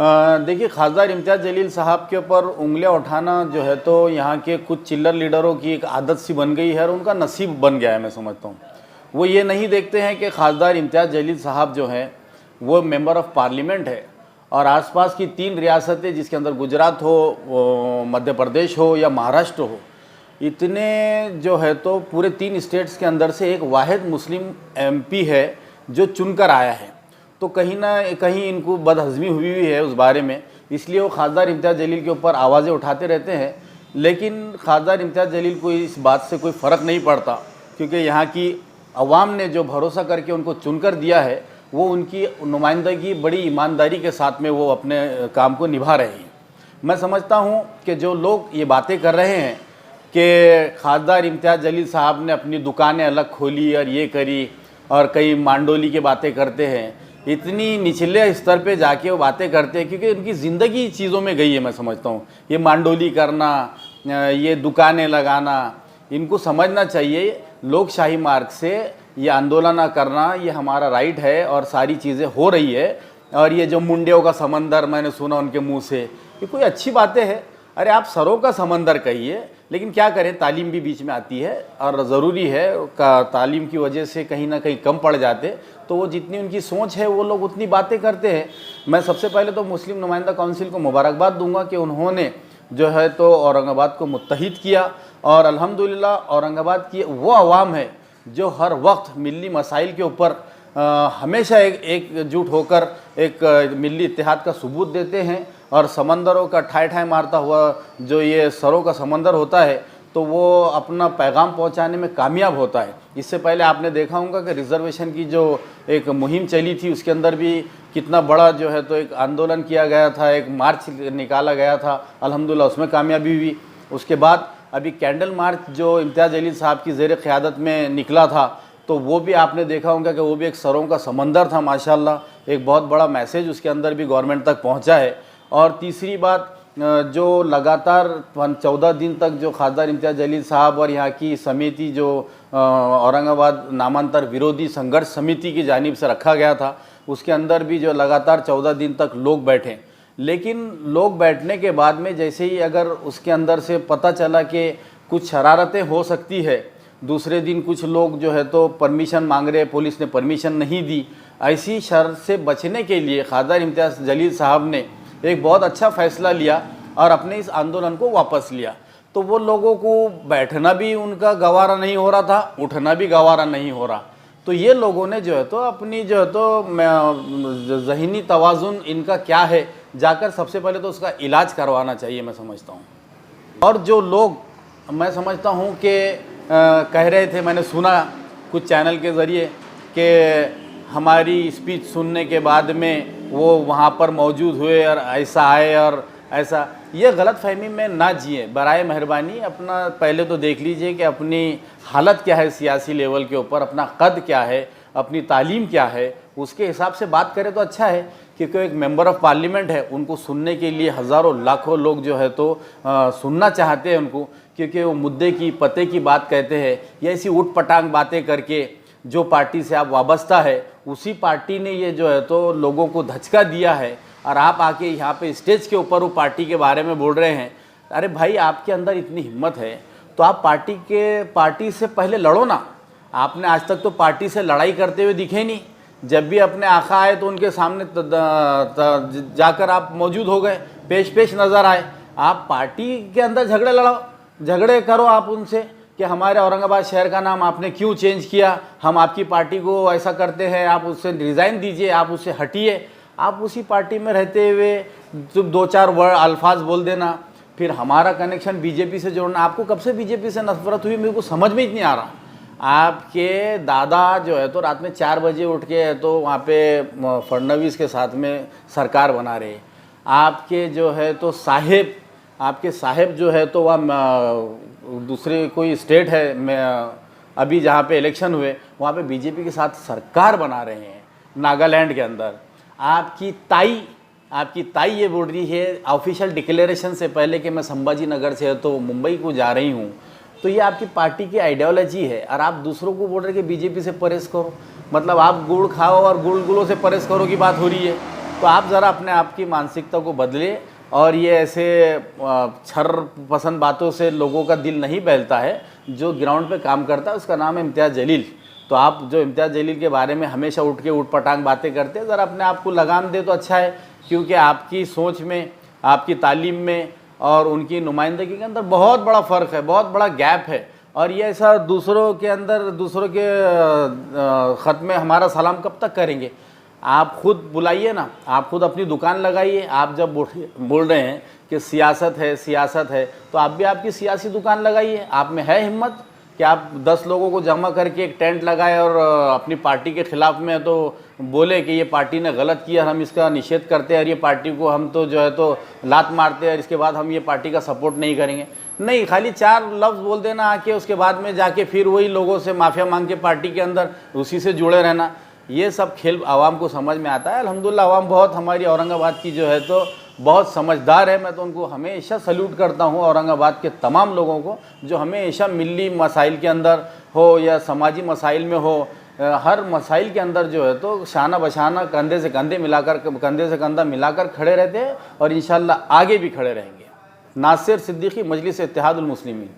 देखिए, खासदार इम्तियाज़ जलील साहब के ऊपर उंगलियां उठाना जो है तो यहाँ के कुछ चिल्लर लीडरों की एक आदत सी बन गई है और उनका नसीब बन गया है, मैं समझता हूँ। वो ये नहीं देखते हैं कि खासदार इम्तियाज़ जलील साहब जो हैं वो मेंबर ऑफ पार्लियामेंट है और आसपास की 3 रियासतें, जिसके अंदर गुजरात हो, मध्य प्रदेश हो या महाराष्ट्र हो, इतने जो है तो पूरे 3 स्टेट्स के अंदर से एक वाहिद मुस्लिम एमपी है जो चुनकर आया है। तो कहीं ना कहीं इनको बदहज़मी हुई है उस बारे में, इसलिए वो खासदार इम्तियाज़ जलील के ऊपर आवाज़ें उठाते रहते हैं। लेकिन खासदार इम्तियाज़ जलील को इस बात से कोई फ़र्क नहीं पड़ता, क्योंकि यहाँ की अवाम ने जो भरोसा करके उनको चुनकर दिया है वो उनकी नुमाइंदगी बड़ी ईमानदारी के साथ में वो अपने काम को निभा रहे हैं। मैं समझता हूँ कि जो लोग ये बातें कर रहे हैं कि खासदार इम्तियाज़ जलील साहब ने अपनी दुकानें अलग खोली और ये करी और कई मांडोली की बातें करते हैं, इतनी निचले स्तर पे जाके वो बातें करते हैं क्योंकि उनकी ज़िंदगी चीज़ों में गई है। मैं समझता हूँ ये मांडोली करना, ये दुकानें लगाना, इनको समझना चाहिए लोकशाही मार्ग से ये आंदोलन करना ये हमारा राइट है और सारी चीज़ें हो रही है। और ये जो मुंडियों का समंदर मैंने सुना उनके मुंह से, ये कोई अच्छी बातें हैं? अरे आप सरों का समंदर कहिए, लेकिन क्या करें, तालीम भी बीच में आती है और ज़रूरी है का तालीम की वजह से कहीं ना कहीं कम पड़ जाते, तो वो जितनी उनकी सोच है वो लोग उतनी बातें करते हैं। मैं सबसे पहले तो मुस्लिम नुमाइंदा काउंसिल को मुबारकबाद दूंगा कि उन्होंने जो है तो औरंगाबाद को मुत्तहिद किया और अल्हम्दुलिल्लाह औरंगाबाद की वो अवाम है जो हर वक्त मिली मसाइल के ऊपर हमेशा एकजुट होकर एक मिली इत्तेहाद का सबूत देते हैं और समंदरों का ठाए ठाए मारता हुआ जो ये सरों का समंदर होता है तो वो अपना पैगाम पहुंचाने में कामयाब होता है। इससे पहले आपने देखा होगा कि रिजर्वेशन की जो एक मुहिम चली थी उसके अंदर भी कितना बड़ा जो है तो एक आंदोलन किया गया था, एक मार्च निकाला गया था, अल्हम्दुलिल्लाह उसमें कामयाबी हुई। उसके बाद अभी कैंडल मार्च जो इम्तियाज़ जलील साहब की ज़ेर क़यादत में निकला था तो वो भी आपने देखा होगा कि वो भी एक सरों का समंदर था। माशाल्लाह एक बहुत बड़ा मैसेज उसके अंदर भी गवर्नमेंट तक पहुंचा है। और तीसरी बात, जो लगातार 14 दिन तक जो खासदार इम्तियाज़ जलील साहब और यहाँ की समिति जो औरंगाबाद नामांतर विरोधी संघर्ष समिति की जानिब से रखा गया था, उसके अंदर भी जो लगातार 14 दिन तक लोग बैठे, लेकिन लोग बैठने के बाद में जैसे ही अगर उसके अंदर से पता चला कि कुछ शरारतें हो सकती है, दूसरे दिन कुछ लोग जो है तो परमिशन मांग रहे, पुलिस ने परमिशन नहीं दी, ऐसी शर्त से बचने के लिए खासदार इम्तियाज़ जलील साहब ने एक बहुत अच्छा फ़ैसला लिया और अपने इस आंदोलन को वापस लिया। तो वो लोगों को बैठना भी उनका गवारा नहीं हो रहा था, उठना भी गवारा नहीं हो रहा। तो ये लोगों ने जो है तो अपनी जो है तो ज़हनी तवाज़ुन इनका क्या है, जाकर सबसे पहले तो उसका इलाज करवाना चाहिए, मैं समझता हूँ। और जो लोग मैं समझता हूँ कि कह रहे थे, मैंने सुना कुछ चैनल के ज़रिए कि हमारी स्पीच सुनने के बाद में वो वहाँ पर मौजूद हुए और ऐसा आए और ऐसा, ये गलत फहमी में ना जिए। बराए मेहरबानी अपना पहले तो देख लीजिए कि अपनी हालत क्या है सियासी लेवल के ऊपर, अपना कद क्या है, अपनी तालीम क्या है, उसके हिसाब से बात करें तो अच्छा है। क्योंकि एक मेंबर ऑफ़ पार्लियामेंट है, उनको सुनने के लिए हज़ारों लाखों लोग जो है तो सुनना चाहते हैं उनको, क्योंकि वो मुद्दे की पते की बात कहते हैं। या ऐसी उठ पटांग बातें करके जो पार्टी से आप वाबस्ता है उसी पार्टी ने ये जो है तो लोगों को धचका दिया है और आप आके यहाँ पे स्टेज के ऊपर वो पार्टी के बारे में बोल रहे हैं। अरे भाई, आपके अंदर इतनी हिम्मत है तो आप पार्टी से पहले लड़ो ना। आपने आज तक तो पार्टी से लड़ाई करते हुए दिखे नहीं। जब भी अपने आका आए तो उनके सामने जाकर आप मौजूद हो गए, पेश नज़र आए। आप पार्टी के अंदर झगड़े करो आप उनसे कि हमारे औरंगाबाद शहर का नाम आपने क्यों चेंज किया, हम आपकी पार्टी को ऐसा करते हैं, आप उससे रिज़ाइन दीजिए, आप उससे हटिए। आप उसी पार्टी में रहते हुए जब 2-4 वर्ड अल्फाज बोल देना, फिर हमारा कनेक्शन बीजेपी से जोड़ना। आपको कब से बीजेपी से नफरत हुई मेरे को समझ में ही नहीं आ रहा। आपके दादा जो है तो रात में 4 बजे उठ के तो वहाँ पे फडणवीस के साथ में सरकार बना रहे। आपके जो है तो आपके साहेब जो है तो वह दूसरे कोई स्टेट है में अभी जहाँ पे इलेक्शन हुए वहाँ पे बीजेपी के साथ सरकार बना रहे हैं नागालैंड के अंदर। आपकी ताई ये बोल रही है ऑफिशियल डिक्लेरेशन से पहले कि मैं संभाजी नगर से तो मुंबई को जा रही हूँ। तो ये आपकी पार्टी की आइडियोलॉजी है और आप दूसरों को बोल रहे कि बीजेपी से परहेज करो। मतलब आप गुड़ खाओ और गुलगुलों से परहेज करो की बात हो रही है। तो आप ज़रा अपने आप की मानसिकता को बदलिए और ये ऐसे छर पसंद बातों से लोगों का दिल नहीं बहलता है। जो ग्राउंड पे काम करता है उसका नाम है इम्तियाज़ जलील। तो आप जो इम्तियाज़ जलील के बारे में हमेशा उठ के ऊट पटांग बातें करते हैं, ज़रा अपने आप को लगाम दे तो अच्छा है, क्योंकि आपकी सोच में, आपकी तालीम में और उनकी नुमाइंदगी के अंदर बहुत बड़ा फ़र्क है, बहुत बड़ा गैप है। और ये ऐसा दूसरों के अंदर, दूसरों के ख़त में हमारा सलाम कब तक करेंगे? आप खुद बुलाइए ना, आप खुद अपनी दुकान लगाइए। आप जब बोल रहे हैं कि सियासत है, सियासत है, तो आप भी आपकी सियासी दुकान लगाइए। आप में है हिम्मत कि आप 10 लोगों को जमा करके एक टेंट लगाए और अपनी पार्टी के ख़िलाफ़ में तो बोले कि ये पार्टी ने गलत किया, हम इसका निषेध करते हैं और ये पार्टी को हम तो जो है तो लात मारते हैं और इसके बाद हम ये पार्टी का सपोर्ट नहीं करेंगे। नहीं, खाली 4 लफ्ज़ बोल देना आके, उसके बाद में जाके फिर वही लोगों से माफ़िया मांग के पार्टी के अंदर उसी से जुड़े रहना, ये सब खेल आवाम को समझ में आता है। अल्हम्दुलिल्लाह आवाम बहुत, हमारी औरंगाबाद की जो है तो बहुत समझदार है। मैं तो उनको हमेशा सल्यूट करता हूँ, औरंगाबाद के तमाम लोगों को, जो हमेशा मिली मसाइल के अंदर हो या समाजी मसाइल में हो, हर मसाइल के अंदर जो है तो शाना बशाना, कंधे से कंधे मिलाकर, कंधे से कंधा मिलाकर खड़े रहते हैं और इंशाअल्लाह आगे भी खड़े रहेंगे। नासिर सिद्दीकी, मजलिस इत्तेहादुल मुस्लिमीन।